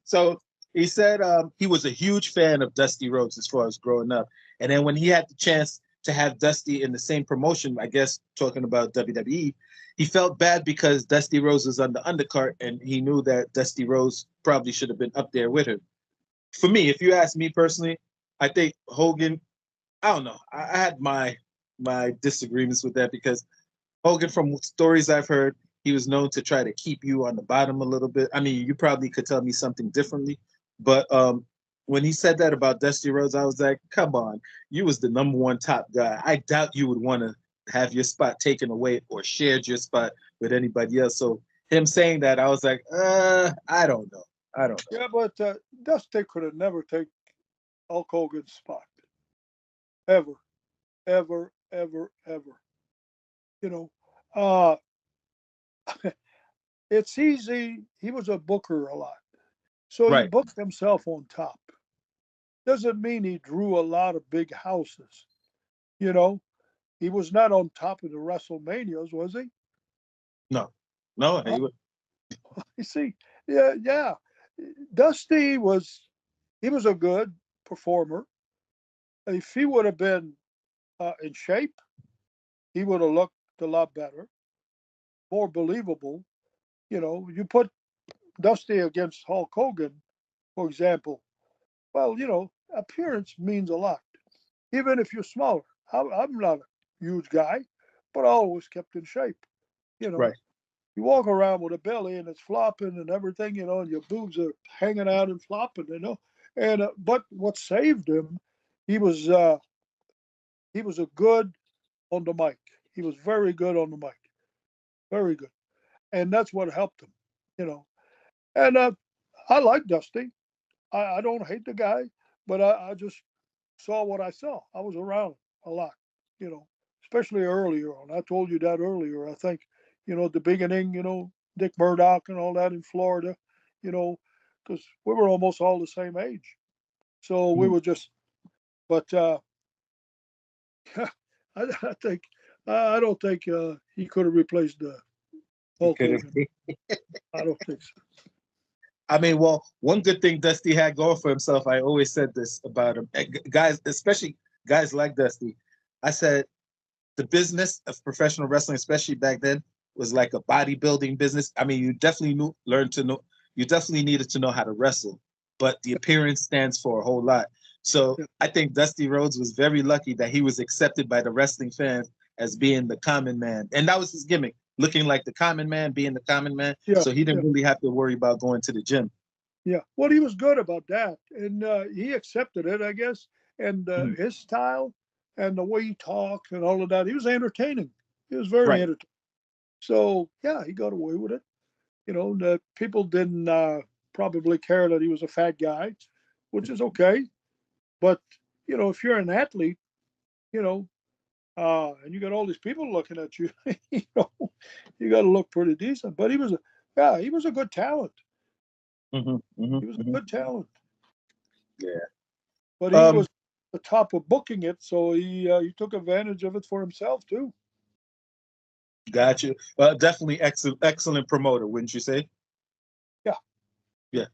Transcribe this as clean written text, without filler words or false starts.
So he said he was a huge fan of Dusty Rhodes as far as growing up. And then when he had the chance to have Dusty in the same promotion, I guess talking about WWE, he felt bad because Dusty Rhodes was on the undercard and he knew that Dusty Rhodes probably should have been up there with him. For me, if you ask me personally, I think Hogan, I don't know. I had my disagreements with that because Hogan, from stories I've heard, he was known to try to keep you on the bottom a little bit. I mean, you probably could tell me something differently, but when he said that about Dusty Rhodes, I was like, come on, you was the number one top guy. I doubt you would want to have your spot taken away or shared your spot with anybody else. So him saying that, I was like, I don't know. I don't know. Yeah, but Dusty could have never taken Hulk Hogan's spot. Ever. Ever, ever, ever. You know, uh, it's easy. He was a booker a lot. So he Right. booked himself on top. Doesn't mean he drew a lot of big houses. You know, he was not on top of the WrestleManias, was he? No. No, Huh? he would. You see, yeah, yeah. Dusty was a good performer. If he would have been in shape, he would have looked a lot better, more believable. You put Dusty against Hulk Hogan, for example. Well, appearance means a lot, even if you're smaller. I'm not a huge guy, but I always kept in shape. You know, Right. you walk around with a belly and it's flopping and everything, and your boobs are hanging out and flopping. And but what saved him, he was uh, he was a good on the mic. He was very good on the mic, very good, and that's what helped him. You know, and I like Dusty. I don't hate the guy, but I just saw what I saw. I was around a lot, you know, especially earlier on. I told you that earlier. I think, at the beginning, Dick Murdoch and all that in Florida, you know, because we were almost all the same age. So we Mm. were just, but I think, I don't think he could have replaced He Hulk could have. Hogan. I don't think so. I mean, well, one good thing Dusty had going for himself, I always said this about him. Guys, especially guys like Dusty, I said the business of professional wrestling, especially back then, was like a bodybuilding business. I mean, you definitely needed to know how to wrestle, but the appearance stands for a whole lot. So Yeah, I think Dusty Rhodes was very lucky that he was accepted by the wrestling fans as being the common man. And that was his gimmick, looking like the common man, being the common man. yeah, So he yeah. didn't really have to worry about going to the gym. Yeah. Well, he was good about that, and he accepted it, I guess. And Mhm. his style and the way he talked and all of that, he was entertaining. He was very Right. entertaining. So yeah, he got away with it. The people didn't probably care that he was a fat guy, which is okay. But if you're an athlete, you know, and you got all these people looking at you, you know, you got to look pretty decent. But he was a good talent. Hmm, hmm, He was a hmm. good talent. Yeah. But he Um, was the top of booking it, so he took advantage of it for himself too. got you. Definitely excellent promoter, wouldn't you say? Yeah, Yeah.